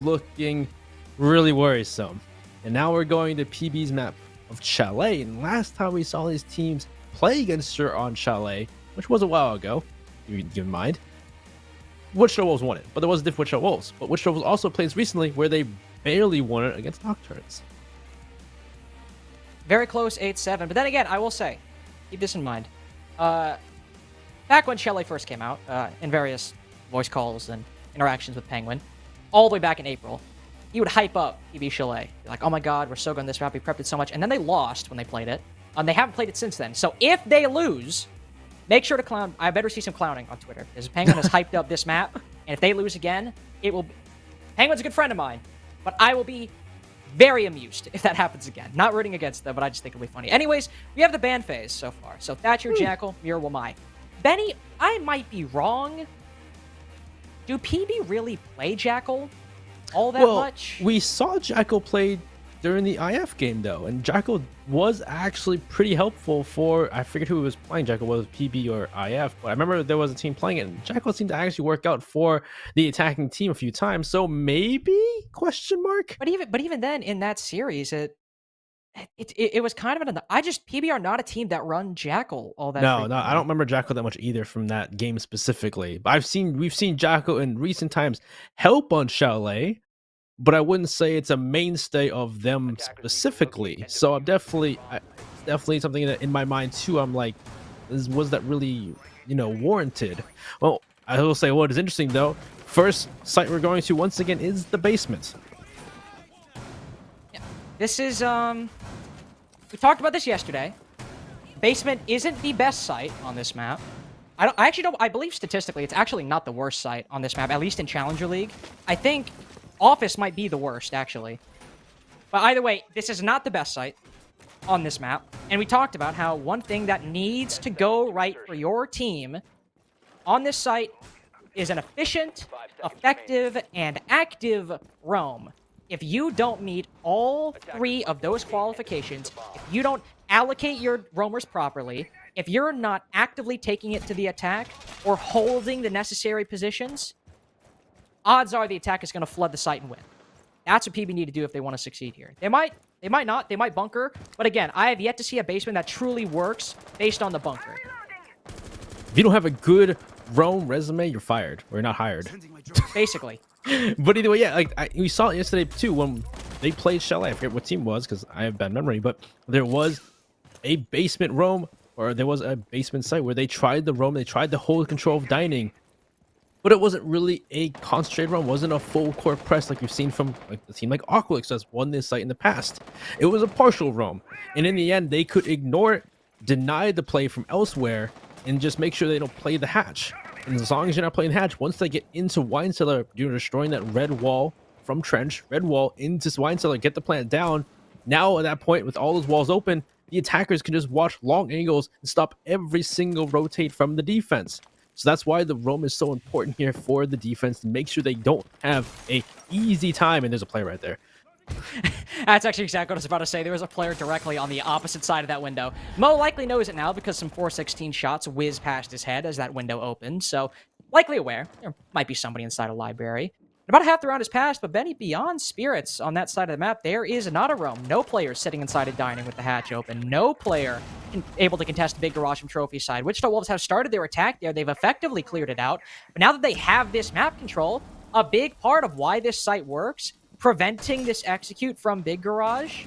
looking really worrisome. And now we're going to PB's map of Chalet. And last time we saw these teams play against her on Chalet, which was a while ago, you keep in mind, Wichita Wolves won it. But there was a different Wichita Wolves. But Wichita Wolves also plays recently where they barely won it against Nocturnes. Very close, 8-7. But then again, I will say, keep this in mind. Back when Chalet first came out, in various voice calls and interactions with Penguin, all the way back in April, he would hype up PB Chalet. Like, oh my god, we're so good on this map, we prepped it so much. And then they lost when they played it. They haven't played it since then. So if they lose, make sure to clown. I better see some clowning on Twitter, because Penguin has hyped up this map, and if they lose again, it will... Penguin's a good friend of mine, but I will be very amused if that happens again. Not rooting against them, but I just think it'll be funny. Anyways, we have the ban phase so far. So Thatcher, Jackal, Mira, Wamai. Benny, I might be wrong. Do PB really play Jackal all that much? We saw Jackal play during the IF game, though, and Jackal was actually pretty helpful for, I forget who was playing Jackal, was PB or IF, but I remember there was a team playing it, and Jackal seemed to actually work out for the attacking team a few times, so maybe, question mark? But even then, in that series, it was kind of PB are not a team that run Jackal all that frequently. No, I don't remember Jackal that much either from that game specifically, but we've seen Jackal in recent times help on Chalet, but I wouldn't say it's a mainstay of them specifically. So I'm definitely something that in my mind too. I'm like, was that really, warranted? Well, I will say what is interesting though. First site we're going to once again is the basement. Yeah, this is we talked about this yesterday. Basement isn't the best site on this map. I believe statistically it's actually not the worst site on this map, at least in Challenger League. I think Office might be the worst, actually. But either way, this is not the best site on this map. And we talked about how one thing that needs to go right for your team on this site is an efficient, effective, and active roam. If you don't meet all three of those qualifications, if you don't allocate your roamers properly, if you're not actively taking it to the attack or holding the necessary positions, odds are the attack is going to flood the site and win. That's what PB need to do if they want to succeed here. They might not. They might bunker. But again, I have yet to see a basement that truly works based on the bunker. If you don't have a good roam resume, you're fired. Or you're not hired. Basically. But either way, yeah, we saw it yesterday too when they played Chalet. I forget what team it was because I have bad memory, but there was a basement roam, or there was a basement site where they tried the roam, they tried to hold control of dining, but it wasn't really a concentrated roam, wasn't a full court press like we've seen from like a team like Aqualix that's won this site in the past. It was a partial roam, and in the end, they could ignore it, deny the play from elsewhere, and just make sure they don't play the hatch. And as long as you're not playing hatch, once they get into Wine Cellar, you're destroying that red wall from Trench, red wall into Wine Cellar, get the plant down. Now at that point, with all those walls open, the attackers can just watch long angles and stop every single rotate from the defense. So that's why the roam is so important here for the defense, to make sure they don't have a easy time. And there's a player right there. That's actually exactly what I was about to say. There was a player directly on the opposite side of that window. Mo likely knows it now because some 416 shots whiz past his head as that window opened. So likely aware there might be somebody inside a library. About half the round has passed, but Benny, beyond spirits on that side of the map, there is not a roam. No player sitting inside a dining with the hatch open. No player able to contest the big garage from trophy side. Wichita Wolves have started their attack there. They've effectively cleared it out. But now that they have this map control, a big part of why this site works, preventing this execute from big garage,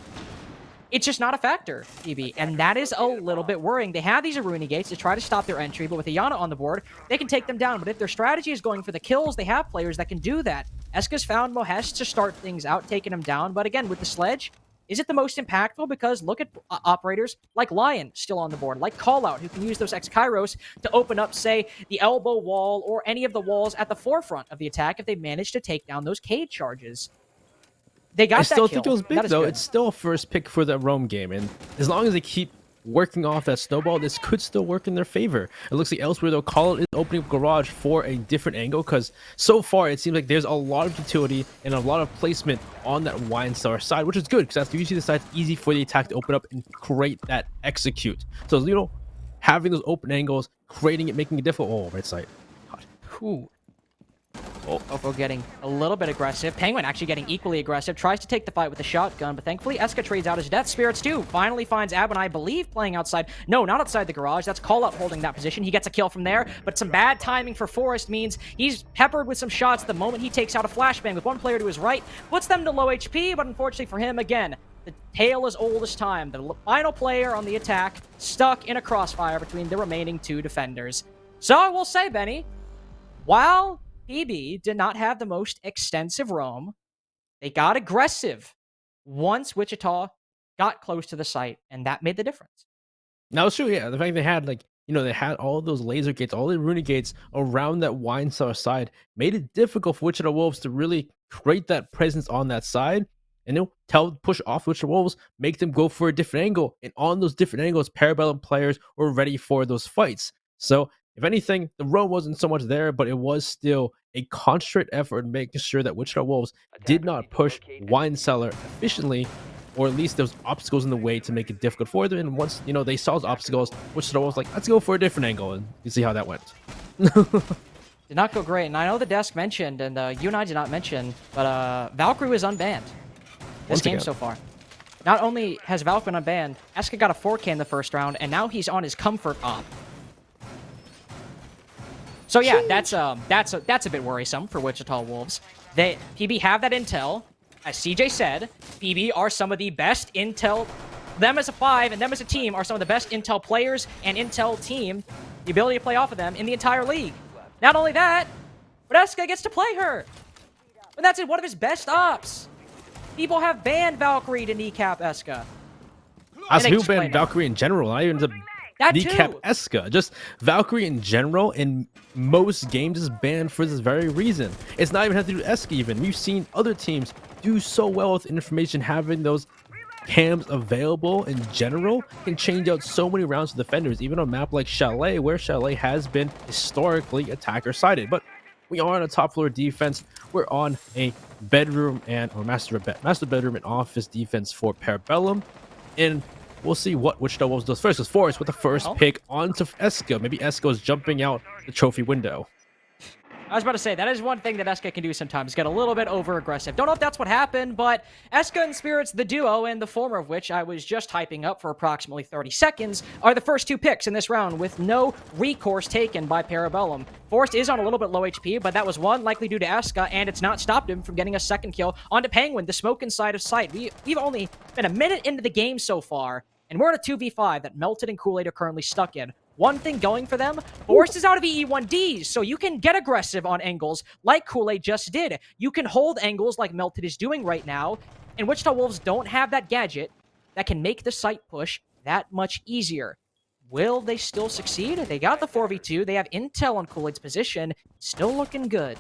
it's just not a factor, PB, and that is a little bit worrying. They have these Aruni gates to try to stop their entry, but with Ayana on the board, they can take them down. But if their strategy is going for the kills, they have players that can do that. Eska's found Mohesh to start things out, taking him down, but again, with the sledge, is it the most impactful? Because look at operators like Lion still on the board, like Callout, who can use those X-Kairos to open up, say, the elbow wall or any of the walls at the forefront of the attack if they manage to take down those cage charges. They got that kill. I still think it was big, though. It's still a first pick for the roam game, and as long as they keep working off that snowball, this could still work in their favor. It looks like elsewhere, though, Call It is opening up garage for a different angle, because so far it seems like there's a lot of utility and a lot of placement on that Wine Cellar side, which is good, because that's usually the side easy for the attack to open up and create that execute. So, having those open angles, creating it, making it difficult. Oh, right side. God. Ooh. Oko getting a little bit aggressive. Penguin actually getting equally aggressive. Tries to take the fight with the shotgun, but thankfully Eska trades out his Death Spirits too. Finally finds Ab, and I believe playing outside. No, not outside the garage. That's Call Out holding that position. He gets a kill from there, but some bad timing for Forrest means he's peppered with some shots the moment he takes out a flashbang with one player to his right. Puts them to low HP, but unfortunately for him, again, the tale is old as time. The final player on the attack stuck in a crossfire between the remaining two defenders. So I will say, Benny, while PB did not have the most extensive roam, they got aggressive once Wichita got close to the site, and that made the difference. That was true, yeah. The fact they had, like, they had all those laser gates, all the runic gates around that wine cellar side made it difficult for Wichita Wolves to really create that presence on that side. And push off Wichita Wolves, make them go for a different angle. And on those different angles, Parabellum players were ready for those fights. So, if anything, the roam wasn't so much there, but it was still a concentrated effort making sure that Wichita Wolves did not push wine cellar efficiently, or at least there was obstacles in the way to make it difficult for them. And once they saw those obstacles, Wichita Wolves like, let's go for a different angle, and you see how that went. Did not go great, and I know the desk mentioned, and you and I did not mention, but Valkyrie was unbanned this game so far. Not only has Valk been unbanned, Eska got a 4K in the first round, and now he's on his comfort op. So yeah, that's a bit worrisome for Wichita Wolves. PB have that intel. As CJ said, PB are some of the best intel. Them as a 5 and them as a team are some of the best intel players and intel team. The ability to play off of them in the entire league. Not only that, but Eska gets to play her. And that's in one of his best ops. People have banned Valkyrie to kneecap Eska. As who banned Valkyrie in general? I even kneecap too. Eska. Just Valkyrie in general in most games is banned for this very reason. It's not even have to do with Eska even. We've seen other teams do so well with information. Having those cams available in general can change out so many rounds to defenders, even on a map like Chalet, where Chalet has been historically attacker-sided. But we are on a top floor defense. We're on a bedroom or master bedroom and office defense for Parabellum. And we'll see what Wichita Wolves does first. Because Forrest with the first pick onto Eska. Maybe Eska is jumping out the trophy window. I was about to say, that is one thing that Eska can do sometimes, get a little bit over-aggressive. Don't know if that's what happened, but Eska and Spirits, the duo, and the former of which I was just hyping up for approximately 30 seconds, are the first two picks in this round with no recourse taken by Parabellum. Forrest is on a little bit low HP, but that was one likely due to Eska, and it's not stopped him from getting a second kill onto Penguin, the smoke inside of sight. We've only been a minute into the game so far, and we're in a 2v5 that Melted and Kool-Aid are currently stuck in. One thing going for them, Forrest is out of EE1Ds, so you can get aggressive on angles like Kool-Aid just did. You can hold angles like Melted is doing right now, and Wichita Wolves don't have that gadget that can make the site push that much easier. Will they still succeed? They got the 4v2. They have intel on Kool-Aid's position. Still looking good.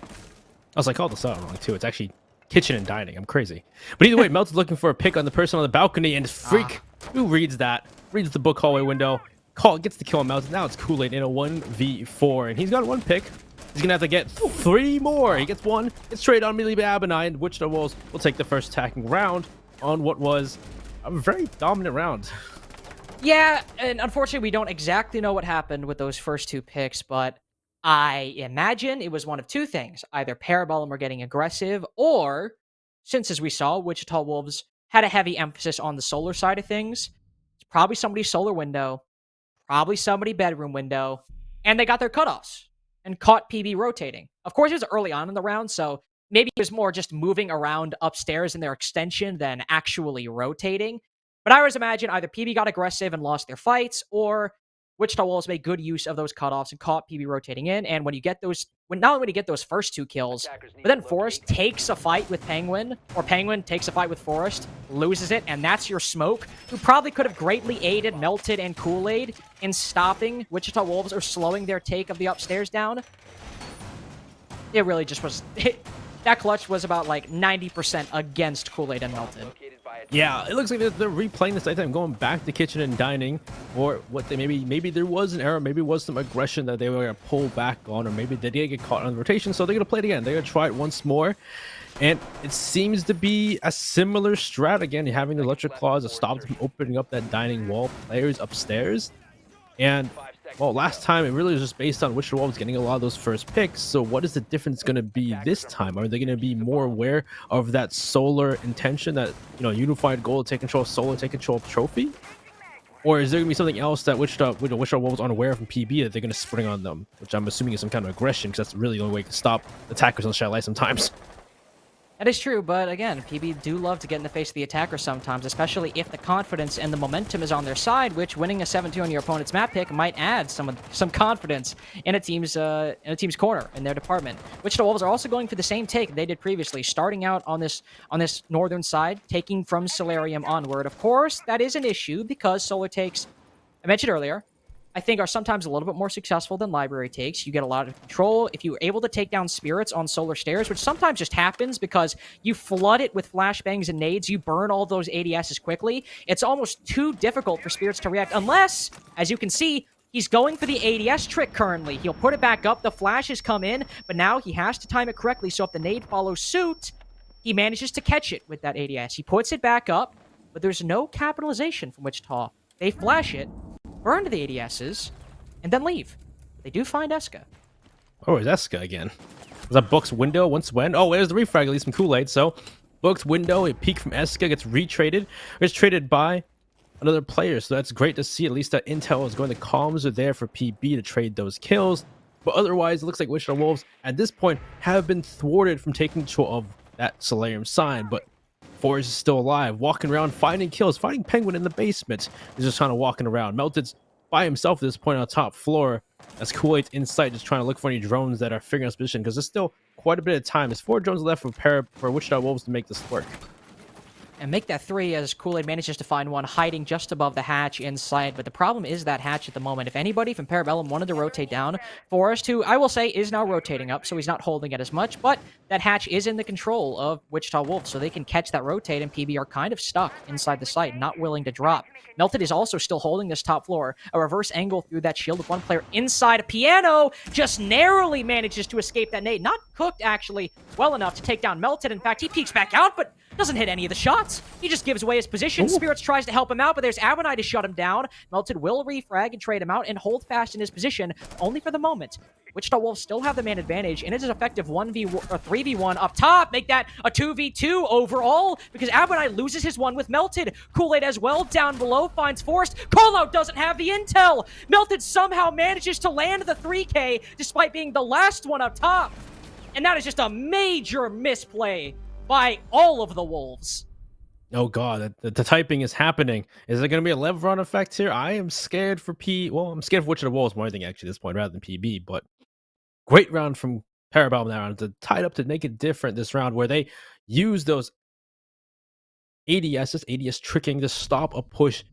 I called this out wrong too. It's actually kitchen and dining. I'm crazy. But either way, Melted's looking for a pick on the person on the balcony, and freak, who reads that? Reads the book hallway window. Gets the kill on Melted. Now it's Kool-Aid in a 1v4, and he's got one pick. He's gonna have to get 3 more. He gets one. It's traded on immediately by Abinine, and Wichita Wolves will take the first attacking round on what was a very dominant round. Yeah, and unfortunately, we don't exactly know what happened with those first two picks, but I imagine it was one of two things. Either Parabellum were getting aggressive, or, since as we saw, Wichita Wolves had a heavy emphasis on the solar side of things, it's probably somebody's solar window, probably somebody bedroom window, and they got their cutoffs and caught PB rotating. Of course, it was early on in the round, so maybe it was more just moving around upstairs in their extension than actually rotating. But I always imagine either PB got aggressive and lost their fights, or Wichita Wolves made good use of those cutoffs and caught PB rotating in. And when you get those, not only when you get those first two kills, but then Forrest takes a fight with Penguin, or Penguin takes a fight with Forrest, loses it, and that's your smoke, who probably could have greatly aided Melted and Kool-Aid in stopping Wichita Wolves or slowing their take of the upstairs down. It really just was... that clutch was about like 90% against Kool-Aid and Melted. Yeah, it looks like they're replaying this item, going back to kitchen and dining, or what they maybe there was an error, maybe it was some aggression that they were gonna pull back on, or maybe they did get caught on the rotation, so they're gonna play it again. They're gonna try it once more, and it seems to be a similar strat again, having the electric claws to stop them from opening up that dining wall players upstairs. And well, last time it really was just based on Wichita Wolves getting a lot of those first picks. So what is the difference going to be this time? Are they going to be more aware of that solar intention, that unified goal to take control of solar, take control of trophy? Or is there going to be something else that Wichita Wolves aren't aware of from PB that they're going to spring on them? Which I'm assuming is some kind of aggression, because that's really the only way to stop attackers on Chalet sometimes. That is true, but again, PB do love to get in the face of the attacker sometimes, especially if the confidence and the momentum is on their side, which winning a 7-2 on your opponent's map pick might add some confidence in a team's corner, in their department. Wichita Wolves are also going for the same take they did previously, starting out on this northern side, taking from Solarium onward. Of course, that is an issue because solar takes, I mentioned earlier, I think are sometimes a little bit more successful than library takes. You get a lot of control. If you're able to take down spirits on solar stairs, which sometimes just happens because you flood it with flashbangs and nades, you burn all those ADSs quickly, it's almost too difficult for spirits to react unless, as you can see, he's going for the ADS trick currently. He'll put it back up, the flashes come in, but now he has to time it correctly, so if the nade follows suit, he manages to catch it with that ADS. He puts it back up, but there's no capitalization from Wichita. They flash it, burn the ADSs, and then leave. They do find Eska. Oh, it's Eska again. Was that Book's window once when? Oh, there's the refrag, at least some Kool-Aid. So, Book's window, a peek from Eska, gets retraded. It's traded by another player, so that's great to see. At least that intel is going. The comms are there for PB to trade those kills. But otherwise, it looks like Wichita Wolves, at this point, have been thwarted from taking control of that Solarium sign. But Forrest is still alive, walking around, finding kills, finding Penguin in the basement. He's just kind of walking around. Melted's by himself at this point on the top floor. As Kool-Aid's in sight, just trying to look for any drones that are figuring out his position, because there's still quite a bit of time. There's 4 drones left for Wichita Wolves to make this work. And make that 3 as Kool-Aid manages to find one hiding just above the hatch inside. But the problem is that hatch at the moment. If anybody from Parabellum wanted to rotate down, Forrest, who I will say is now rotating up, so he's not holding it as much, but that hatch is in the control of Wichita Wolves, so they can catch that rotate, and PB are kind of stuck inside the site, not willing to drop. Melted is also still holding this top floor. A reverse angle through that shield with one player inside a piano, just narrowly manages to escape that nade. Not cooked, actually, well enough to take down Melted. In fact, he peeks back out, but doesn't hit any of the shots. He just gives away his position. Ooh. Spirits tries to help him out, but there's Abonai to shut him down. Melted will refrag and trade him out and hold fast in his position, only for the moment. Wichita Wolves still have the man advantage, and it is effective 3v1 up top. Make that a 2v2 overall, because Abonai loses his one with Melted. Kool-Aid as well down below finds Forrest. Callout doesn't have the intel. Melted somehow manages to land the 3K, despite being the last one up top. And that is just a major misplay by all of the Wolves. Oh god, the typing is happening. Is there going to be a Levron effect here? I am scared for I'm scared for Wichita Wolves more than anything actually at this point, rather than PB. But great round from Parabellum that round, to tie it up to make it different this round, where they use those ADS tricking to stop a push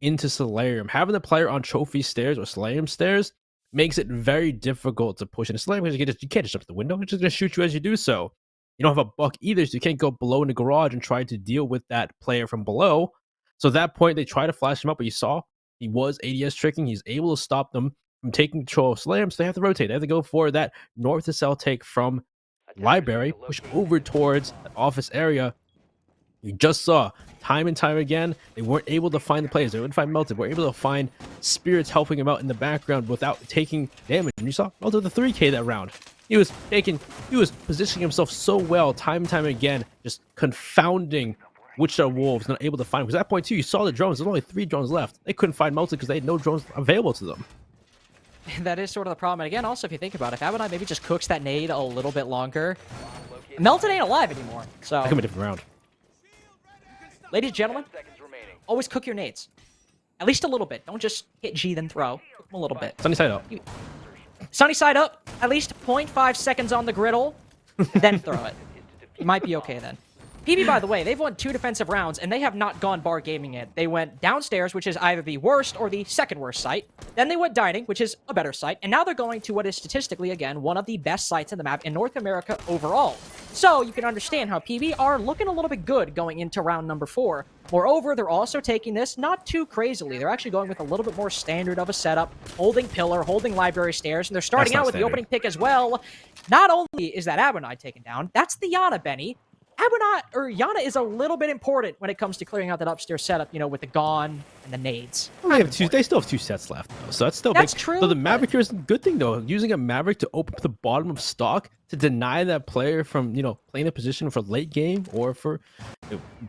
into Solarium. Having the player on trophy stairs or Solarium stairs makes it very difficult to push into Solarium, because you can't just jump to the window. It's just going to shoot you as you do so. You don't have a buck either, so you can't go below in the garage and try to deal with that player from below. So at that point, they try to flash him up, but you saw he was ADS tricking. He's able to stop them from taking control of Solarium, so they have to rotate. They have to go for that north to south take from Library, push over towards the office area. You just saw time and time again, they weren't able to find the players. They wouldn't find Melted. They were able to find Spirits helping him out in the background without taking damage. And you saw Melted the 3K that round. He was positioning himself so well time and time again, just confounding Wichita Wolves, not able to find him. Because at that point too, you saw the drones. There's only 3 drones left. They couldn't find Melted because they had no drones available to them. That is sort of the problem. And again, also, if you think about it, if Abonai maybe just cooks that nade a little bit longer, Melted ain't alive anymore. So that could be a different round. Ladies and gentlemen, always cook your nades. At least a little bit. Don't just hit G then throw. Cook them a little bit. Sunny side up. Sunny side up. At least 0.5 seconds on the griddle. Then throw it. You might be okay then. PB, by the way, they've won 2 defensive rounds, and they have not gone bar gaming yet. They went downstairs, which is either the worst or the second worst site. Then they went dining, which is a better site. And now they're going to what is statistically, again, one of the best sites in the map in North America overall. So you can understand how PB are looking a little bit good going into round number 4. Moreover, they're also taking this not too crazily. They're actually going with a little bit more standard of a setup, holding pillar, holding library stairs, and they're starting out with the opening pick as well. Not only is that Abonai taken down, that's the Yana, Benny. Abonat or Yana is a little bit important when it comes to clearing out that upstairs setup, with the Gone and the nades. Well, they still have 2 sets left though, so that's still That's big. true. So the Maverick here is a good thing though. Using a Maverick to open up the bottom of stock to deny that player from playing a position for late game or for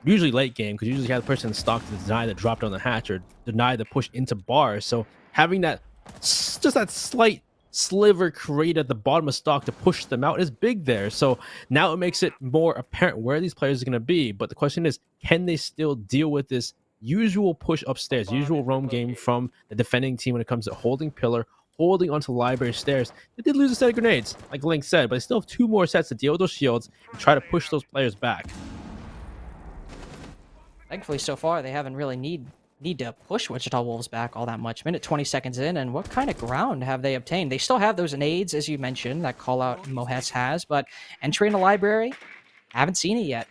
usually late game, because usually you have the person in stock to deny the drop down the hatch or deny the push into bars. So having that just that slight sliver created at the bottom of stock to push them out is big there. So now it makes it more apparent where these players are going to be. But the question is, can they still deal with this usual push upstairs, usual roam game from the defending team when it comes to holding pillar, holding onto library stairs? They did lose a set of grenades, like Link said, but they still have 2 more sets to deal with those shields and try to push those players back. Thankfully, so far, they haven't really need to push Wichita Wolves back all that much. Minute 20 seconds in, and what kind of ground have they obtained? They still have those nades, as you mentioned, that call-out Mohes has, but entry in the library, haven't seen it yet.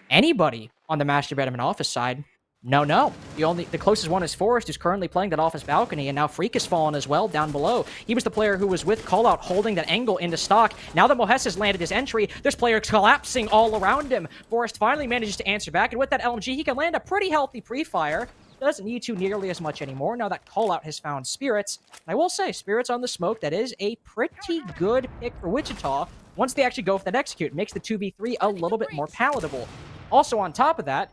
Anybody on the Master Bedroom office side, no. The closest one is Forrest, who's currently playing that office balcony, and now Freak has fallen as well down below. He was the player who was with Callout holding that angle into stock. Now that Mohes has landed his entry, this player is collapsing all around him. Forrest finally manages to answer back, and with that LMG, he can land a pretty healthy pre-fire. Doesn't need to nearly as much anymore now that Callout has found Spirits. And I will say, Spirits on the smoke, that is a pretty good pick for Wichita. Once they actually go for that execute, it makes the 2v3 a little bit more palatable. Also on top of that,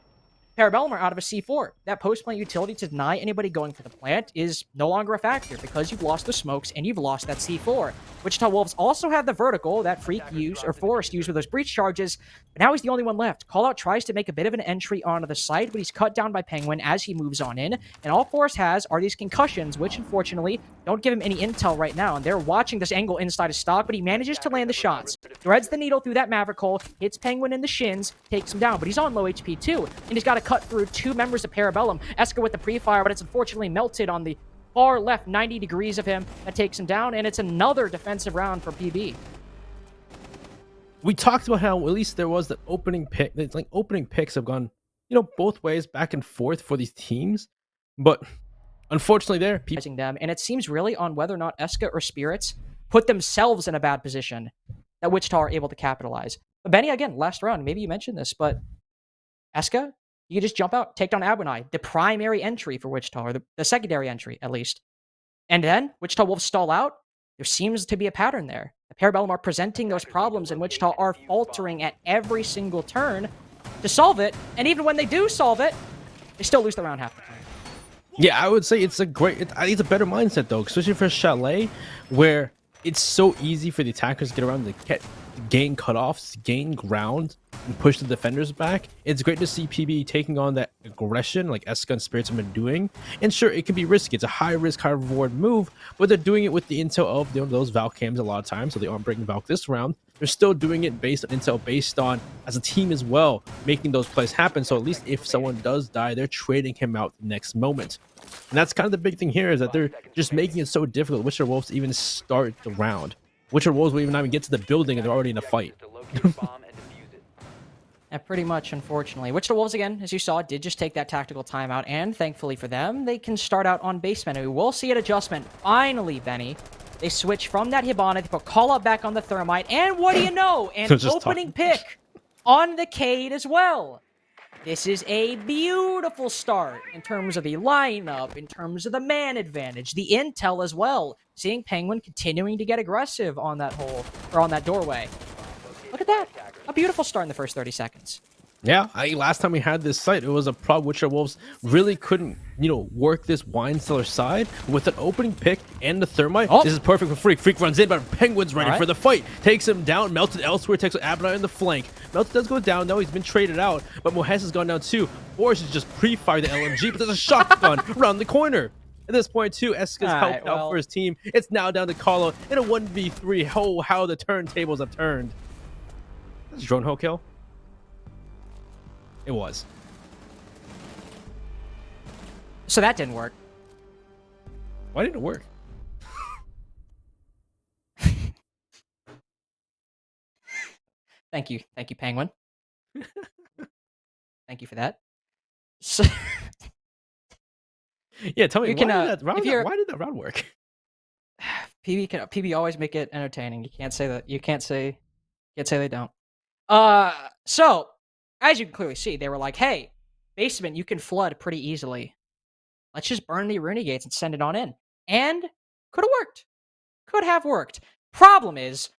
Parabellum are out of a C4. That post-plant utility to deny anybody going for the plant is no longer a factor because you've lost the smokes and you've lost that C4. Wichita Wolves also have the vertical that Freak used, or Forrest used with those breach charges, but now he's the only one left. Callout tries to make a bit of an entry onto the site, but he's cut down by Penguin as he moves on in, and all Forrest has are these concussions, which unfortunately don't give him any intel right now, and they're watching this angle inside of stock, but he manages to land the shots. Threads the needle through that Maverick hole, hits Penguin in the shins, takes him down, but he's on low HP too, and he's got to cut through 2 members of Parabellum. Eska with the pre-fire, but it's unfortunately melted on the far left 90 degrees of him. That takes him down, and it's another defensive round for PB. We talked about how at least there was the opening pick. It's like opening picks have gone, both ways, back and forth for these teams. But unfortunately, them, and it seems really on whether or not Eska or Spirits put themselves in a bad position that Wichita are able to capitalize. But Benny, again, last round, maybe you mentioned this, but Eska, you can just jump out, take down Abonai, the primary entry for Wichita, or the secondary entry, at least. And then Wichita Wolves stall out. There seems to be a pattern there. The Parabellum are presenting those problems, and Wichita are faltering at every single turn to solve it. And even when they do solve it, they still lose the round half the time. Yeah, I would say it's a better mindset though, especially for Chalet, where it's so easy for the attackers to get around, to gain cutoffs, gain ground, and push the defenders back. It's great to see PB taking on that aggression like Eska and Spirits have been doing. And sure, it can be risky. It's a high risk, high reward move, but they're doing it with the intel of those Valk cams a lot of times, so they aren't breaking Valk this round. They're still doing it based on intel, based on as a team as well, making those plays happen. So at least if someone does die, they're trading him out the next moment. And that's kind of the big thing here, is that they're just making it so difficult Wichita Wolves to even start the round. Wichita Wolves will even not even get to the building and they're already in a fight. Yeah, pretty much, unfortunately. Wichita Wolves, again, as you saw, did just take that tactical timeout, and thankfully for them, they can start out on basement. We will see an adjustment. Finally, Benny, they switch from that Hibana, they put Callout back on the Thermite, and what do you know? An opening pick on the Cade as well. This is a beautiful start in terms of the lineup, in terms of the man advantage, the intel as well. Seeing Penguin continuing to get aggressive on that hole, or on that doorway. Look at that. A beautiful start in the first 30 seconds. Yeah, last time we had this site, it was a problem. Wichita Wolves really couldn't, work this wine cellar side with an opening pick and the Thermite. Oh. This is perfect for Freak. Freak runs in, but Penguin's ready for the fight. Takes him down. Melted elsewhere. Takes Abonai in the flank. Melted does go down, though. He's been traded out, but Mohes has gone down too. Forrest is just pre-fire the LMG, but there's a shotgun around the corner. At this point, too, Eska's helped out for his team. It's now down to Callout in a 1v3. Oh, how the turntables have turned. Is drone hoe kill? It was. So that didn't work. Why didn't it work? Thank you, Penguin. Thank you for that. So, yeah, tell me, why did that round work? PB always make it entertaining. You can't say that. You can't say they don't. So as you can clearly see, they were like, hey, basement, you can flood pretty easily. Let's just burn the Rooney gates and send it on in. And could have worked. Could have worked. Problem is,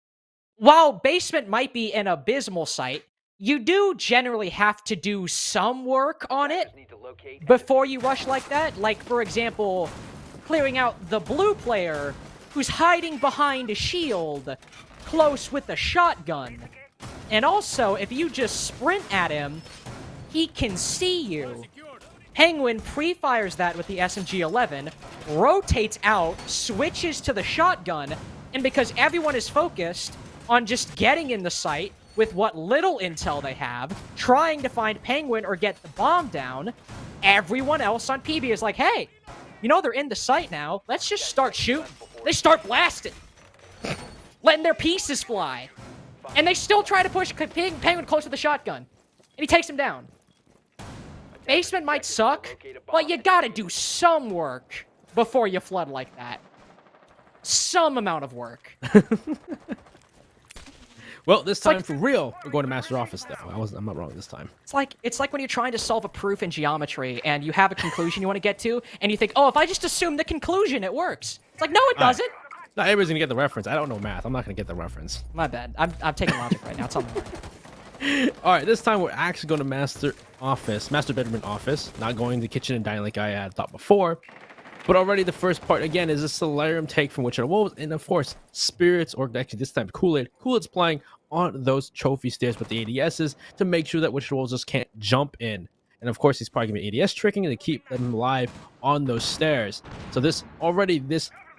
while basement might be an abysmal site, you do generally have to do some work on it before you rush like that. Like, for example, clearing out the blue player who's hiding behind a shield close with a shotgun. And also, if you just sprint at him, he can see you. Penguin pre-fires that with the SMG-11, rotates out, switches to the shotgun, and because everyone is focused on just getting in the site with what little intel they have, trying to find Penguin or get the bomb down, everyone else on PB is like, hey, you know they're in the site now, let's just start shooting. They start blasting, letting their pieces fly. And they still try to push Penguin close to the shotgun. And he takes him down. Basement might suck, but you gotta do some work before you flood like that. Some amount of work. Well, this time for real, we're going to Master Office though. I'm not wrong this time. It's like when you're trying to solve a proof in geometry and you have a conclusion you want to get to, and you think, oh, if I just assume the conclusion, it works. It's like, no, it doesn't. Not everybody's gonna get the reference. I don't know math. I'm not gonna get the reference. My bad. I'm taking logic right now. It's on the line. All right, this time we're actually going to Master Bedroom and Office. Not going to Kitchen and Dining like I had thought before. But already the first part, again, is a Solarium take from Wichita Wolves. And of course, Spirits, or actually this time Kool-Aid. Kool-Aid's playing on those trophy stairs with the ADSs to make sure that Wichita Wolves just can't jump in. And of course, he's probably going to be ADS tricking to keep them alive on those stairs. So this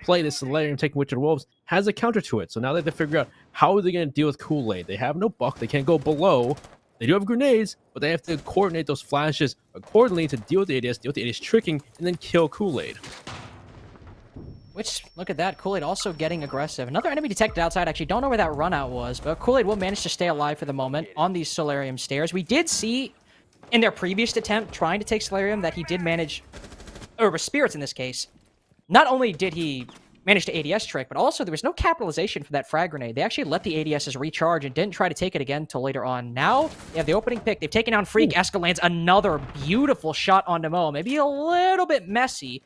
play, this Solarium taking Wichita Wolves, has a counter to it. So now they have to figure out how are they going to deal with Kool-Aid. They have no buck. They can't go below. They do have grenades, but they have to coordinate those flashes accordingly to deal with the ADS, deal with the ADS tricking, and then kill Kool-Aid. Which, look at that, Kool-Aid also getting aggressive. Another enemy detected outside. Actually, don't know where that run out was, but Kool-Aid will manage to stay alive for the moment on these Solarium stairs. We did see in their previous attempt trying to take Solarium that he did manage, or Spirits in this case, not only did he manage to ADS trick, but also there was no capitalization for that frag grenade. They actually let the ADSs recharge and didn't try to take it again until later on. Now, they have the opening pick. They've taken down Freak. Eska lands another beautiful shot onto Mo. Maybe a little bit messy,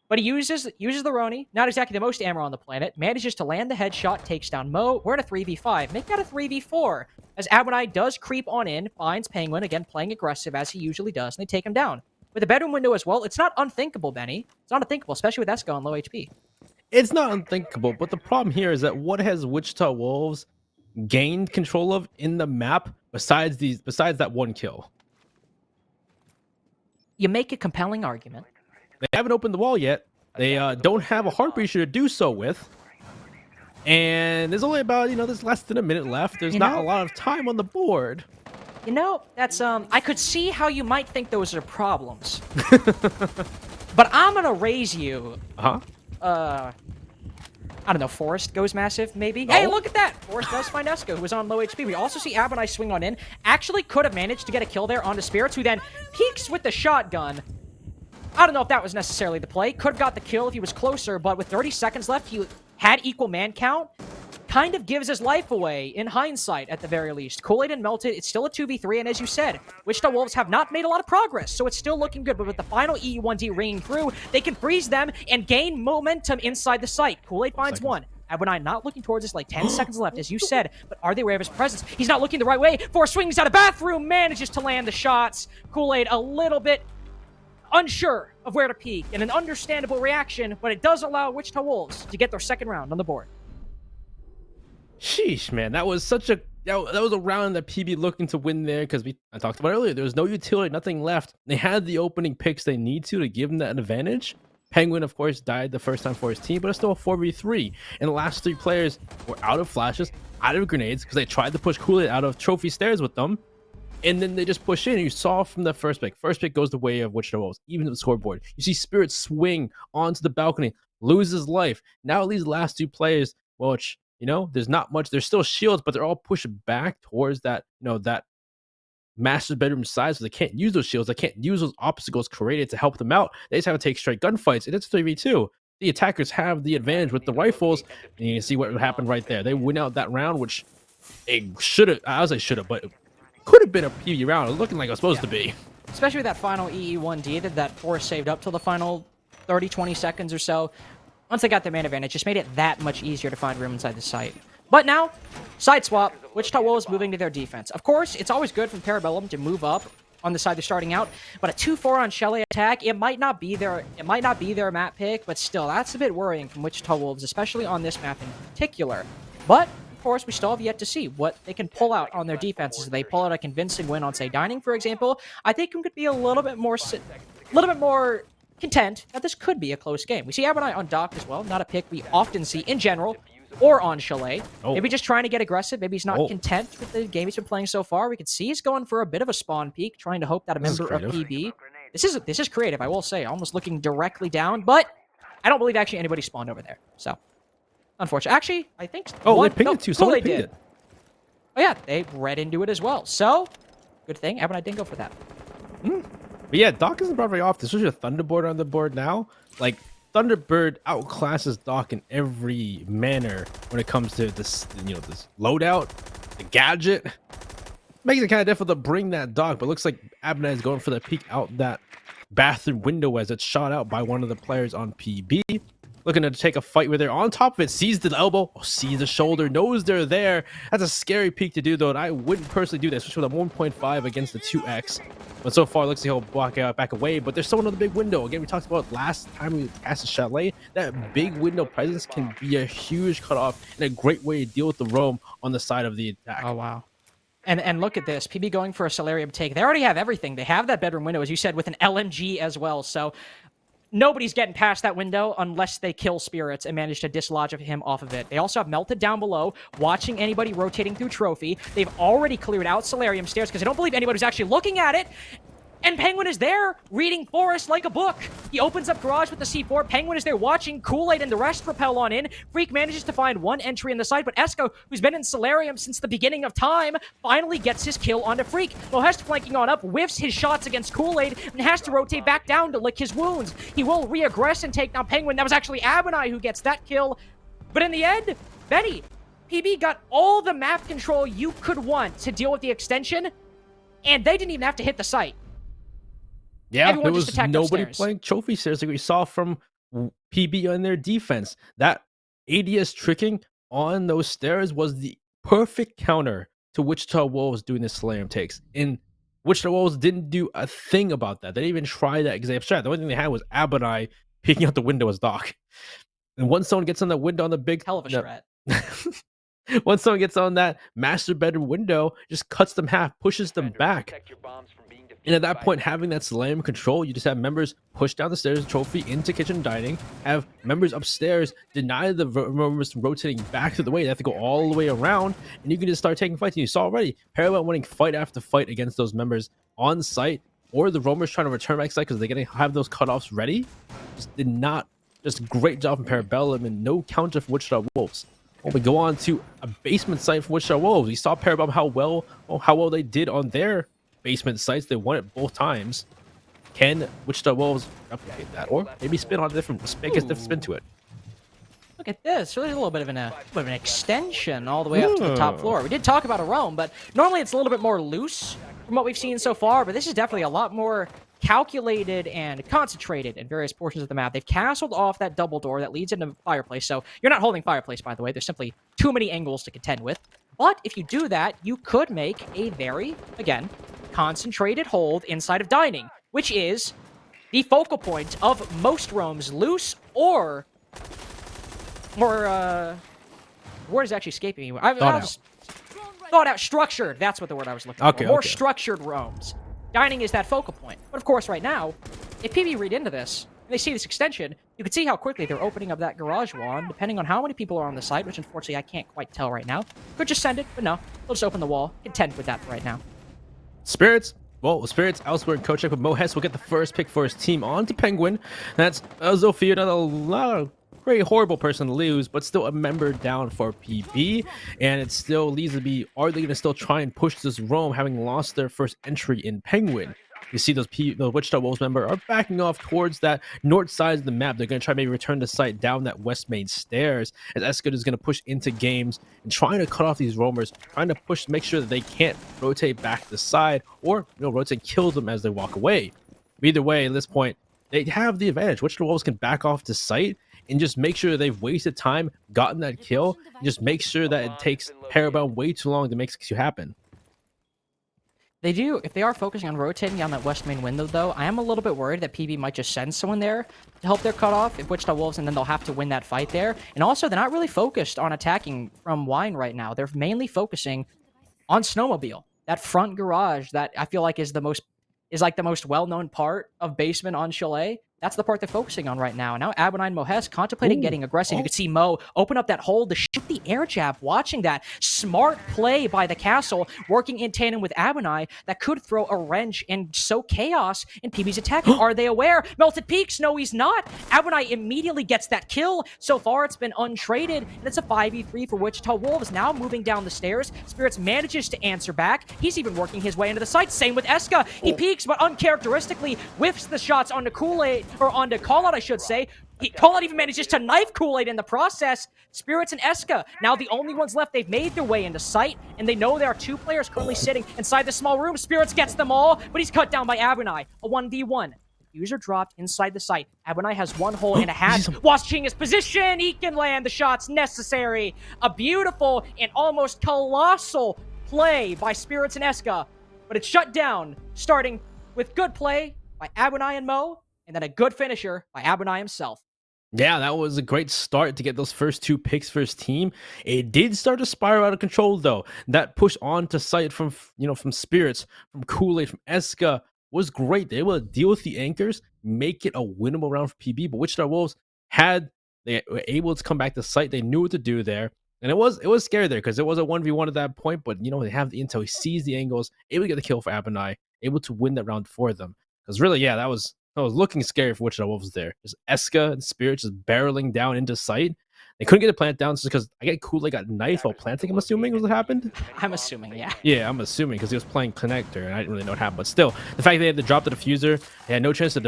but he uses the Roni. Not exactly the most ammo on the planet. Manages to land the headshot, takes down Mo. We're in a 3v5. Make that a 3v4, as Abonai does creep on in, finds Penguin, again playing aggressive as he usually does, and they take him down. With the bedroom window as well, it's not unthinkable, Benny. It's not unthinkable, especially with Eska on low HP. It's not unthinkable, but the problem here is that what has Wichita Wolves gained control of in the map besides that one kill? You make a compelling argument. They haven't opened the wall yet. They don't have a heart breacher to do so with. And there's only about, there's less than a minute left. There's not a lot of time on the board. That's, I could see how you might think those are problems. But I'm gonna raise you. I don't know, Forrest goes massive, maybe? Oh. Hey, look at that! Forrest does find Eska, who was on low HP. We also see Abonai swing on in. Actually could have managed to get a kill there onto Spirits, who then peeks with the shotgun. I don't know if that was necessarily the play. Could have got the kill if he was closer, but with 30 seconds left, he had equal man count. Kind of gives his life away, in hindsight, at the very least. Kool-Aid and Melted, it's still a 2v3, and as you said, Wichita Wolves have not made a lot of progress, so it's still looking good, but with the final EU1D ringing through, they can freeze them and gain momentum inside the site. Kool-Aid finds one. Abonai not looking towards us, like 10 seconds left, as you said, but are they aware of his presence? He's not looking the right way. Forrest swings out of bathroom, manages to land the shots. Kool-Aid a little bit unsure of where to peek, and an understandable reaction, but it does allow Wichita Wolves to get their second round on the board. Sheesh, man, that was a round that PB looking to win there, because I talked about earlier, there was no utility, nothing left. They had the opening picks they need to give them that advantage. Penguin, of course, died the first time for his team, but it's still a 4v3, and the last three players were out of flashes, out of grenades, because they tried to push Kool-Aid out of trophy stairs with them, and then they just push in. You saw from the first pick goes the way of Wichita Wolves, even to the scoreboard. You see Spirit swing onto the balcony, loses life. Now these last two players, which there's not much. There's still shields, but they're all pushed back towards that, that master bedroom side, so they can't use those shields. They can't use those obstacles created to help them out. They just have to take straight gunfights, and it's 3v2. The attackers have the advantage with the rifles, and you can see what happened right there. They win out that round, which they should have. I was like should have, but could have been a PB round. It was looking like it was supposed to be. Especially with that final EE1D that Force saved up till the final 30, 20 seconds or so. Once they got the man advantage, just made it that much easier to find room inside the site. But now, side swap, Wichita Wolves moving to their defense. Of course, it's always good from Parabellum to move up on the side they're starting out, but a 2-4 on Chalet attack, it might not be their map pick, but still, that's a bit worrying from Wichita Wolves, especially on this map in particular. But of course, we still have yet to see what they can pull out on their defenses. If they pull out a convincing win on, say, Dining, for example, I think we could be a little bit more content that this could be a close game. We see Abernai on Dock as well, not a pick we often see in general, or on Chalet. Maybe just trying to get aggressive. Maybe he's not content with the game he's been playing so far. We could see he's going for a bit of a spawn peek, trying to hope that a member of PB... This is creative, I will say. Almost looking directly down, but I don't believe actually anybody spawned over there. So, unfortunate. Actually, I think... Oh, they pinged it too. Someone pinged it. Oh yeah, they read into it as well. So, good thing Abernai didn't go for that. But yeah, Doc isn't brought very often. Especially a Thunderbird on the board now. Like, Thunderbird outclasses Doc in every manner when it comes to this, this loadout, the gadget. Makes it kind of difficult to bring that Doc, but looks like Abernai is going for the peek out that bathroom window as it's shot out by one of the players on PB. Looking to take a fight with her. On top of it, sees the elbow, sees the shoulder, knows they're there. That's a scary peek to do, though, and I wouldn't personally do this, especially with a 1.5 against the 2x. But so far, looks like he'll back away, but there's still another big window. Again, we talked about last time we passed the Chalet. That big window presence can be a huge cutoff and a great way to deal with the roam on the side of the attack. Oh, wow. And look at this. PB going for a Solarium take. They already have everything. They have that bedroom window, as you said, with an LMG as well. So nobody's getting past that window unless they kill spirits and manage to dislodge him off of it. They also have Melted down below, watching anybody rotating through Trophy. They've already cleared out Solarium stairs because I don't believe anybody's actually looking at it. And Penguin is there, reading Forest like a book. He opens up Garage with the C4. Penguin is there watching. Kool-Aid and the rest repel on in. Freak manages to find one entry in the side, but Esco, who's been in Solarium since the beginning of time, finally gets his kill onto Freak. Mohest flanking on up, whiffs his shots against Kool-Aid, and has to rotate back down to lick his wounds. He will re-aggress and take down Penguin. That was actually Abernai who gets that kill. But in the end, Betty, PB got all the map control you could want to deal with the extension, and they didn't even have to hit the site. Yeah, everyone there was nobody playing trophy stairs like we saw from PB on their defense. That ADS tricking on those stairs was the perfect counter to Wichita Wolves doing the Solarium takes. And Wichita Wolves didn't do a thing about that. They didn't even try that exam strat. The only thing they had was Abernai peeking out the window as Doc. And once someone gets on that window on the big... Hell of a strat. Once someone gets on that master bedroom window, just cuts them half, pushes them back. And at that point, having that Solarium control, you just have members push down the stairs, Trophy into kitchen dining, have members upstairs deny the members from rotating back to the way. They have to go all the way around, and you can just start taking fights. And you saw already, Parabellum winning fight after fight against those members on site, or the roamers trying to return back site because they're going to have those cutoffs ready. Just great job from Parabellum and no counter from Wichita Wolves. Well, we go on to a basement site for Wichita Wolves. We saw Parabellum how well they did on their basement sites. They won it both times. Can Wichita Wolves replicate that, or maybe spin on a different spin to it? Look at this. Really a little bit of an extension all the way up to the top floor. We did talk about a roam, but normally it's a little bit more loose from what we've seen so far, but this is definitely a lot more calculated and concentrated in various portions of the map. They've castled off that double door that leads into Fireplace, so you're not holding Fireplace, by the way. There's simply too many angles to contend with. But if you do that, you could make a very, again, concentrated hold inside of Dining, which is the focal point of most roams, loose or more, word is actually escaping me. Thought out, structured. That's what the word I was looking for. More structured roams. Dining is that focal point. But of course, right now, if PB read into this, and they see this extension, you can see how quickly they're opening up that garage wall, and depending on how many people are on the site, which unfortunately I can't quite tell right now. Could just send it, but no. They'll just open the wall. Content with that for right now. Spirits elsewhere in coach check, but Mohest will get the first pick for his team on to Penguin. That's Zofia, not a lot of very horrible person to lose, but still a member down for PB. And it still leads to be, are they going to still try and push this roam, having lost their first entry in Penguin? You see the Wichita Wolves member are backing off towards that north side of the map. They're going to try maybe return the site down that west main stairs, as Escud is going to push into games and trying to cut off these roamers, trying to push, make sure that they can't rotate back to the side or rotate and kill them as they walk away. Either way, at this point, they have the advantage. Wichita Wolves can back off the site and just make sure they've wasted time, gotten that kill, and just make sure that it takes Parabellum way too long to make you happen. They do, if they are focusing on rotating down that west main window, though, I am a little bit worried that PB might just send someone there to help their cutoff if Wichita Wolves, and then they'll have to win that fight there. And also, they're not really focused on attacking from Wine right now. They're mainly focusing on Snowmobile. That front garage that I feel like is the most well-known part of basement on Chalet. That's the part they're focusing on right now. And now Abonine and Mohes contemplating getting aggressive. You could see Mo open up that hole to shoot the air jab, watching that. Smart play by the castle, working in tandem with Abonine that could throw a wrench and sow chaos in PB's attack. Are they aware? Melted Peaks? No, he's not. Abonine immediately gets that kill. So far, it's been untraded, and it's a 5v3 for Wichita Wolves. Now moving down the stairs, Spirits manages to answer back. He's even working his way into the site. Same with Eska. He peeks, but uncharacteristically whiffs the shots onto Kool-Aid, or onto Callout, I should say. Callout even manages to knife Kool-Aid in the process. Spirits and Eska, now the only ones left. They've made their way into sight, and they know there are two players currently sitting inside the small room. Spirits gets them all, but he's cut down by Abonine. A 1v1. User dropped inside the site. Abonine has one hole and a half. Watching his position, he can land the shots necessary. A beautiful and almost colossal play by Spirits and Eska, but it's shut down, starting with good play by Abonine and Mo, and then a good finisher by Abonine himself. Yeah, that was a great start to get those first 2 picks for his team. It did start to spiral out of control, though. That push on to sight from Spirits, from Kool-Aid, from Eska was great. They were able to deal with the anchors, make it a winnable round for PB. But Wichita Wolves they were able to come back to sight. They knew what to do there. And it was scary there because it was a 1v1 at that point. But, they have the intel. He sees the angles, able to get the kill for Abonine, able to win that round for them. Because really, yeah, that was looking scary for Wichita Wolves there. Just Eska and Spirits just barreling down into sight. They couldn't get the plant down just because I get Kool-Aid got knifed while planting, I'm assuming was what happened. I'm assuming, yeah. Yeah, I'm assuming because he was playing connector and I didn't really know what happened. But still, the fact they had to drop the diffuser, they had no chance of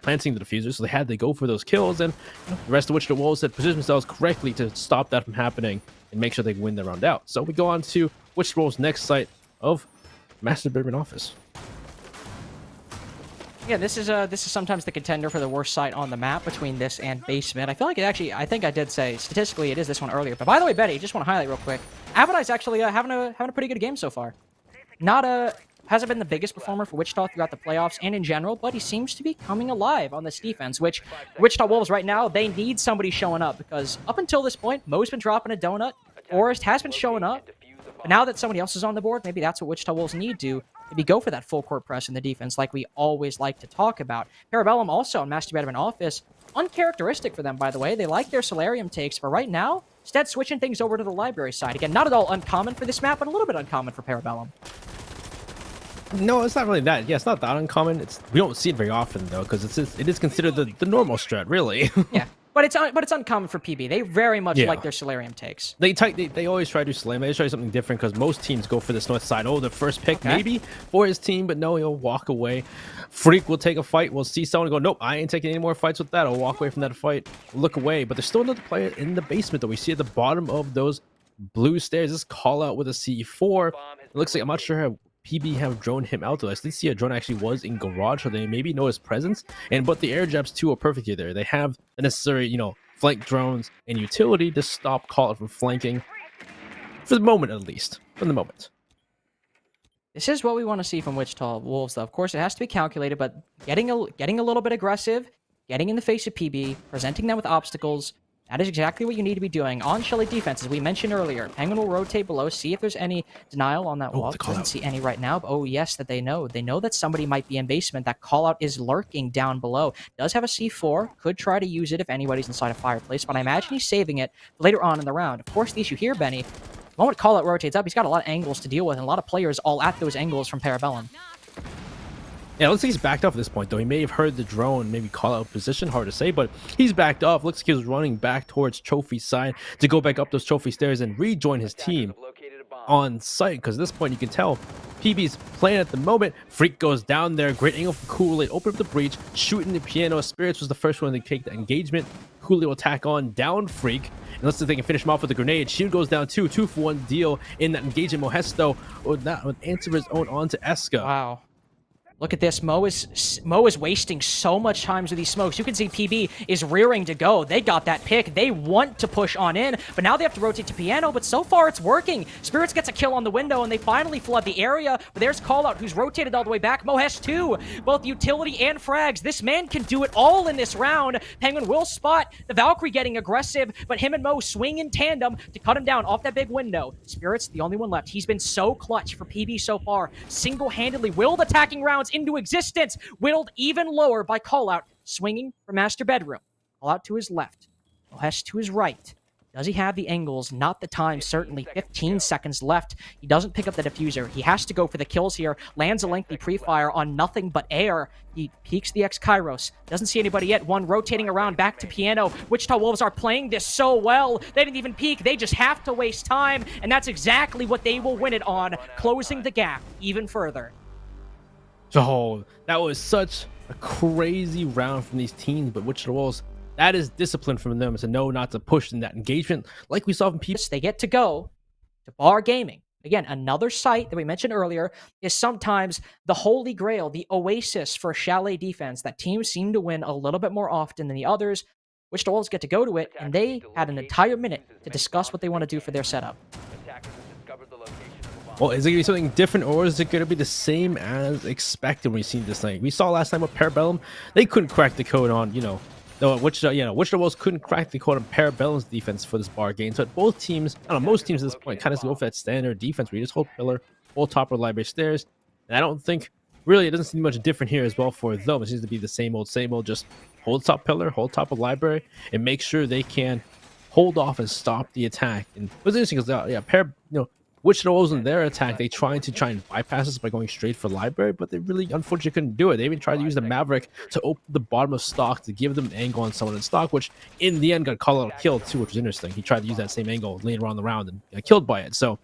planting the diffuser, so they had to go for those kills. And the rest of Wichita Wolves had positioned themselves correctly to stop that from happening and make sure they win the round out. So we go on to Wichita Wolves' next site of Master Bedroom Office. Yeah, this is sometimes the contender for the worst site on the map between this and Basement. I feel like I think I did say statistically it is this one earlier. But by the way, Betty, just want to highlight real quick. Abonine's actually having a pretty good game so far. Hasn't been the biggest performer for Wichita throughout the playoffs and in general, but he seems to be coming alive on this defense, which Wichita Wolves right now, they need somebody showing up because up until this point, Mo's been dropping a donut, Forrest has been showing up, but now that somebody else is on the board, maybe that's what Wichita Wolves need to maybe go for that full court press in the defense like we always like to talk about. Parabellum also on Master Bedroom Office, uncharacteristic for them, by the way. They like their Solarium takes, but right now, instead switching things over to the library side. Again, not at all uncommon for this map, but a little bit uncommon for Parabellum. No, it's not really that. Yeah, it's not that uncommon. We don't see it very often though, because it is considered the normal strat, really. Yeah, but it's uncommon for PB. They very much like their Solarium takes. They always try to do Solarium. They try something different because most teams go for this north side. Oh, the first pick maybe for his team, but no, he'll walk away. Freak will take a fight. We'll see someone go, nope, I ain't taking any more fights with that. I'll walk away from that fight. Look away. But there's still another player in the basement that we see at the bottom of those blue stairs. This call out with a C4. It looks like I'm not sure how PB have droned him out though. I did see a drone actually was in garage, so they maybe know his presence. But the air jabs too are perfect here. They have the necessary, flank drones and utility to stop call out from flanking. For the moment, at least. For the moment. This is what we want to see from Wichita Wolves, though. Of course, it has to be calculated, but getting a little bit aggressive, getting in the face of PB, presenting them with obstacles, that is exactly what you need to be doing. On Chalet defense, as we mentioned earlier, Penguin will rotate below, see if there's any denial on that wall. Doesn't see any right now, but yes, that they know. They know that somebody might be in basement. That call-out is lurking down below. Does have a C4, could try to use it if anybody's inside a fireplace, but I imagine he's saving it later on in the round. Of course, the issue here, Benny, the moment call-out rotates up, he's got a lot of angles to deal with, and a lot of players all at those angles from Parabellum. Yeah, looks like he's backed off at this point, though. He may have heard the drone, maybe call out position, hard to say, but he's backed off. Looks like he was running back towards Trophy side to go back up those Trophy stairs and rejoin his team on site, because at this point you can tell PB's playing at the moment. Freak goes down there, great angle from Kool-Aid, open up the breach, shooting the piano. Spirits was the first one to take the engagement. Kool-Aid will attack on down Freak, and let's see if they can finish him off with a grenade. Shield goes down too, 2-for-1 deal in that engagement. Mohesto would answer his own onto Eska. Wow. Look at this. Mo is wasting so much time with these smokes. You can see PB is rearing to go. They got that pick. They want to push on in, but now they have to rotate to piano, but so far it's working. Spirits gets a kill on the window, and they finally flood the area, but there's Callout, who's rotated all the way back. Mo has two, both utility and frags. This man can do it all in this round. Penguin will spot the Valkyrie getting aggressive, but him and Mo swing in tandem to cut him down off that big window. Spirits, the only one left. He's been so clutch for PB so far. Single-handedly willed attacking rounds into existence, whittled even lower by Callout, swinging from master bedroom. Callout to his left, Mohesh to his right. Does he have the angles? Not the time, certainly. 15 seconds left. He doesn't pick up the diffuser. He has to go for the kills here. Lands a lengthy pre-fire on nothing but air. He peeks the X-Kairos. Doesn't see anybody yet. One rotating around back to piano. Wichita Wolves are playing this so well. They didn't even peek. They just have to waste time, and that's exactly what they will win it on, closing the gap even further. Oh, that was such a crazy round from these teams, but Wichita Wolves, that is discipline from them to know not to push in that engagement like we saw from people. They get to go to Bar Gaming. Again, another site that we mentioned earlier is sometimes the holy grail, the oasis for Chalet defense that teams seem to win a little bit more often than the others. Wichita Wolves get to go to it, and they had an entire minute to discuss what they want to do for their setup. Well, is it going to be something different, or is it going to be the same as expected when we see this thing? We saw last time with Parabellum, they couldn't crack the code on, Wichita Wolves couldn't crack the code on Parabellum's defense for this bar game. So both teams, I don't know, most teams at this point kind of go for that standard defense where you just hold pillar, hold top of library stairs. And I don't think, really, it doesn't seem much different here as well for them. It seems to be the same old, just hold top pillar, hold top of library, and make sure they can hold off and stop the attack. And what's interesting is, Wichita Wolves in their attack, they try and bypass us by going straight for library, but they really unfortunately couldn't do it. They even tried to use the Maverick to open the bottom of stock to give them an angle on someone in stock, which in the end got Callout killed too, which was interesting. He tried to use that same angle later on the round and got killed by it. So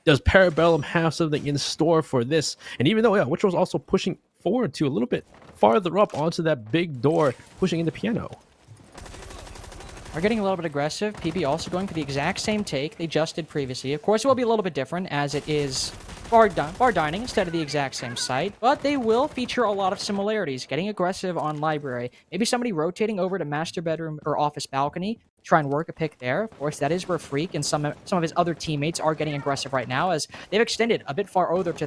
does Parabellum have something in store for this? And even though Wichita was also pushing forward to a little bit farther up onto that big door, pushing into piano. Are getting a little bit aggressive. PB also going for the exact same take they just did previously. Of course, it will be a little bit different as it is bar dining instead of the exact same site, but they will feature a lot of similarities. Getting aggressive on library. Maybe somebody rotating over to master bedroom or office balcony. Try and work a pick there. Of course, that is where Freak and some of his other teammates are getting aggressive right now as they've extended a bit far over to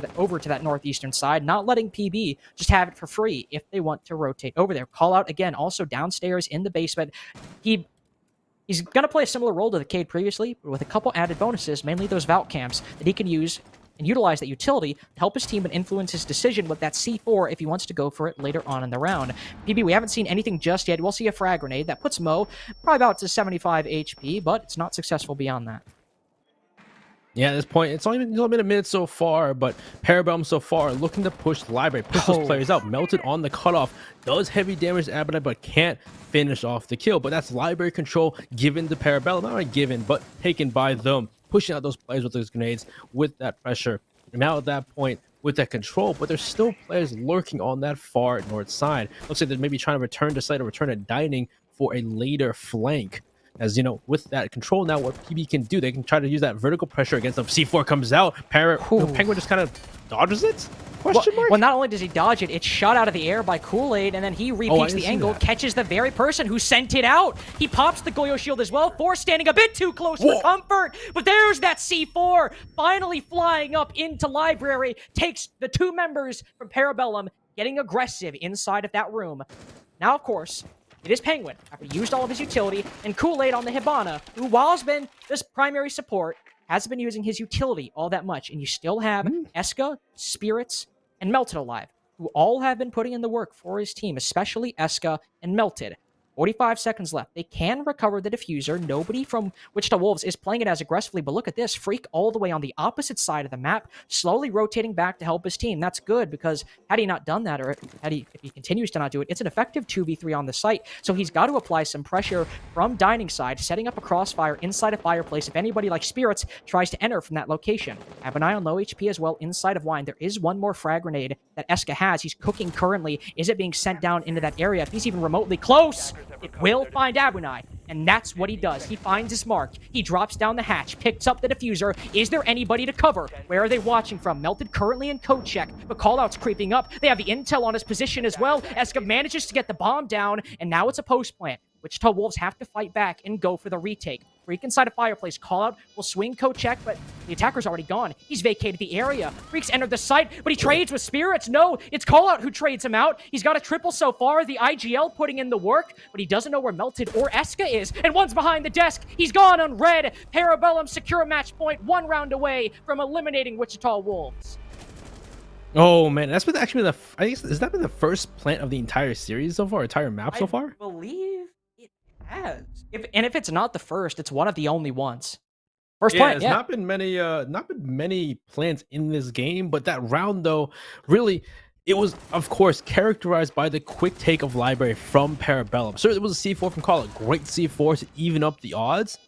that northeastern side, not letting PB just have it for free if they want to rotate over there. Callout again, also downstairs in the basement. He's going to play a similar role to the Cade previously, but with a couple added bonuses, mainly those Valk camps that he can use and utilize that utility to help his team and influence his decision with that C4 if he wants to go for it later on in the round. PB, we haven't seen anything just yet. We'll see a frag grenade that puts Mo probably about to 75 HP, but it's not successful beyond that. Yeah, at this point, it's only been a minute so far, but Parabellum so far looking to push the library, push those players out. Melted on the cutoff, does heavy damage to Abinite, but can't finish off the kill. But that's library control given to Parabellum, not only given, but taken by them, pushing out those players with those grenades with that pressure. And now at that point, with that control, but there's still players lurking on that far north side. Looks like they're maybe trying to return to site or return to dining for a later flank. As with that control now, what PB can do, they can try to use that vertical pressure against them. C4 comes out, Penguin just kind of dodges it? Question mark? Well, not only does he dodge it, it's shot out of the air by Kool-Aid, and then he repeats the angle, catches the very person who sent it out. He pops the Goyo shield as well, Force standing a bit too close for comfort, but there's that C4 finally flying up into library, takes the two members from Parabellum, getting aggressive inside of that room. Now, of course, it is Penguin, after he used all of his utility, and Kool-Aid on the Hibana, who, while has been this primary support, hasn't been using his utility all that much. And you still have Eska, Spirits, and Melted alive, who all have been putting in the work for his team, especially Eska and Melted. 45 seconds left. They can recover the diffuser. Nobody from Wichita Wolves is playing it as aggressively, but look at this. Freak all the way on the opposite side of the map, slowly rotating back to help his team. That's good, because had he not done that, or if he continues to not do it, it's an effective 2v3 on the site. So he's got to apply some pressure from dining side, setting up a crossfire inside a fireplace if anybody like Spirits tries to enter from that location. Have an eye on low HP as well inside of Wine. There is one more frag grenade that Eska has. He's cooking currently. Is it being sent down into that area? If he's even remotely close, it will find Abunai, and that's what he does. He finds his mark. He drops down the hatch, picks up the diffuser. Is there anybody to cover? Where are they watching from? Melted currently in code check, but callout's creeping up. They have the intel on his position as well. Eska manages to get the bomb down, and now it's a post plant. Wichita Wolves have to fight back and go for the retake. Freak inside a fireplace. Callout will swing code check, but the attacker's already gone. He's vacated the area. Freak's entered the site, but he trades with Spirits. No, it's Callout who trades him out. He's got a triple so far. The IGL putting in the work, but he doesn't know where Melted or Eska is. And one's behind the desk. He's gone on red. Parabellum secure match point, 1 round away from eliminating Wichita Wolves. Oh man, that's been actually I think has that been the first plant of the entire series so far, entire map so far? I believe it has. If it's not the first, it's one of the only ones. First plant, There's not been many plants in this game, but that round though, really, it was of course characterized by the quick take of library from Parabellum. So it was a C4 from Call It, great C4 to even up the odds.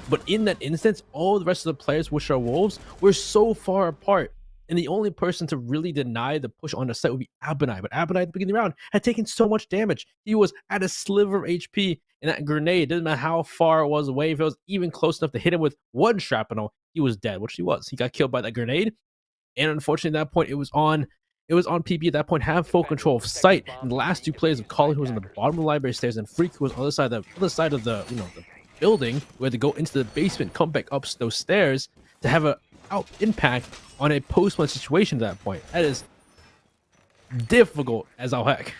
But in that instance, all the rest of the players, which are Wolves, were so far apart. And the only person to really deny the push on the site would be Abunai. But Abunai at the beginning of the round had taken so much damage. He was at a sliver of HP, and that grenade, didn't matter how far it was away, if it was even close enough to hit him with one shrapnel, he was dead, which he was. He got killed by that grenade. And unfortunately, at that point, it was on PB at that point, have full control of site. And the last two players of Collie, who was on the bottom of the library stairs, and Freak, who was on the other side of the the building, where they go into the basement, come back up those stairs to have a impact on a post-one situation at that point. That is difficult as all heck.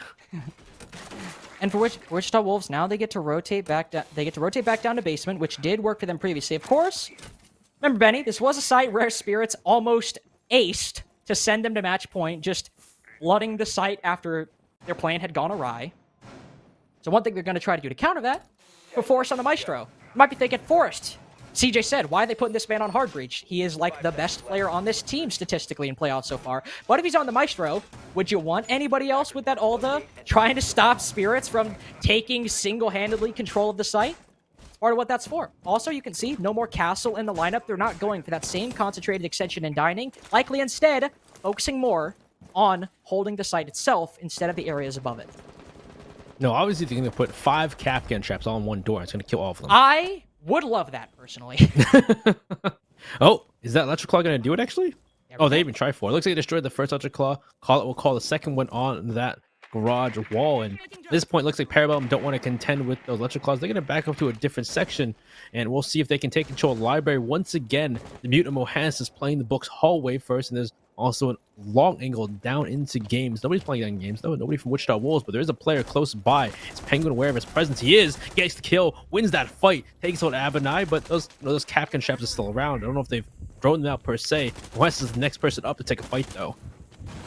And for Wichita Wolves, now they get to rotate back down. They get to rotate back down to basement, which did work for them previously. Of course, remember Benny, this was a site where Spirits almost aced to send them to match point, just flooding the site after their plan had gone awry. So one thing they're going to try to do to counter that, put Forrest on the Maestro. You might be thinking, Forrest, CJ said, why are they putting this man on hard breach? He is like the best player on this team statistically in playoffs so far. What if he's on the Maestro? Would you want anybody else with that Alda trying to stop Spirits from taking single-handedly control of the site? It's part of what that's for. Also, you can see no more Castle in the lineup. They're not going for that same concentrated extension and dining. Likely instead, focusing more on holding the site itself instead of the areas above it. No, obviously they're going to put 5 Capcan traps all in one door. It's going to kill all of them. I would love that, personally. Oh, is that Electric Claw going to do it, actually? Oh, they even tried for it. Looks like they destroyed the first Electric Claw. We'll call the second one on that garage wall. And at this point, looks like Parabellum don't want to contend with those Electric Claws. They're going to back up to a different section, and we'll see if they can take control of the library. Once again, the Mutant Mohans is playing the book's hallway first, and there's also a long angle down into games. Nobody's playing down games. No, nobody from Wichita Wolves, but there is a player close by. Is Penguin aware of his presence? He is. Gets the kill, wins that fight, takes out Abunai, but those Capcan traps are still around. I don't know if they've thrown them out per se. West is the next person up to take a fight, though.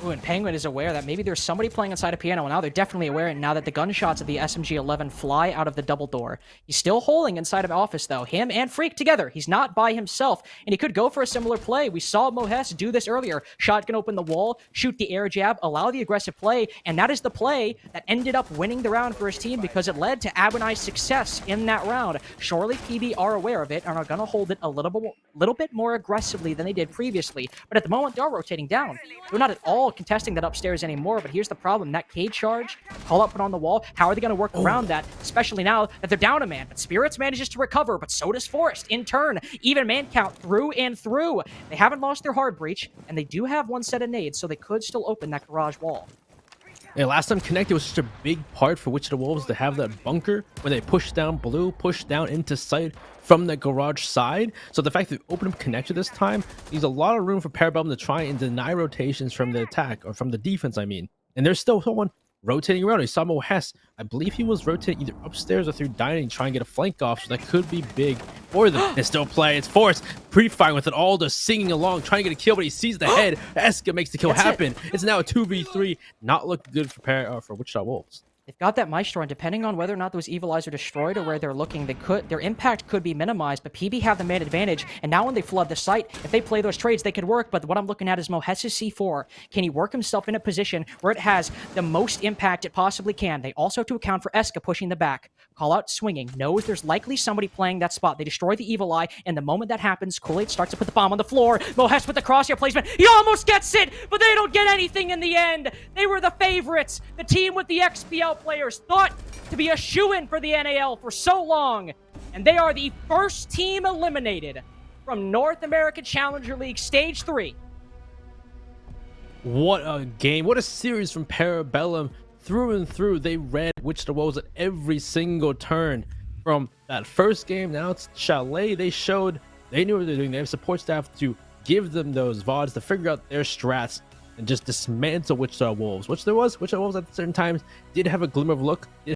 Ooh, and Penguin is aware that maybe there's somebody playing inside a piano. Now they're definitely aware, and now that the gunshots of the SMG-11 fly out of the double door. He's still holding inside of office, though. Him and Freak together. He's not by himself, and he could go for a similar play. We saw Mohes do this earlier. Shotgun open the wall, shoot the air jab, allow the aggressive play, and that is the play that ended up winning the round for his team because it led to Abunai's success in that round. Surely PB are aware of it and are going to hold it a little bit more aggressively than they did previously, but at the moment they're rotating down. They're not at all contesting that upstairs anymore, but here's the problem. That cage charge, call up put on the wall, how are they going to work around that, especially now that they're down a man? But Spirits manages to recover, but so does Forrest. In turn, even man count through and through. They haven't lost their hard breach, and they do have one set of nades, so they could still open that garage wall. Yeah, last time Connected was such a big part for Wichita Wolves to have that bunker when they pushed down blue, pushed down into sight from the garage side. So the fact that they opened up Connected this time leaves a lot of room for Parabellum to try and deny rotations from the attack, or from the defense, I mean. And there's still someone rotating around. Samu Hess, I believe he was rotating either upstairs or through dining, trying to get a flank off, so that could be big for them. They still play. It's Forrest pre-firing with it all, just singing along, trying to get a kill, but he sees the head. Eska makes the kill happen. It's now a 2v3. Not looking good for Wichita Wolves. They've got that Maestro, and depending on whether or not those Evil Eyes are destroyed or where they're looking, their impact could be minimized, but PB have the man advantage, and now when they flood the site, if they play those trades, they could work, but what I'm looking at is Mohes's C4. Can he work himself in a position where it has the most impact it possibly can? They also have to account for Eska pushing the back. Call out swinging, knows there's likely somebody playing that spot. They destroy the Evil Eye, and the moment that happens, Kool-Aid starts to put the bomb on the floor. Mohes with the crosshair placement. He almost gets it, but they don't get anything in the end. They were the favorites. The team with the XPL players thought to be a shoo-in for the NAL for so long, and they are the first team eliminated from North American Challenger League Stage 3. What a game. What a series from Parabellum. Through and through, they read Wichita Wolves at every single turn. From that first game, now it's Chalet. They showed they knew what they're doing. They have support staff to give them those VODs to figure out their strats and just dismantle Wichita Wolves. Wichita Wolves at certain times did have a glimmer of look, did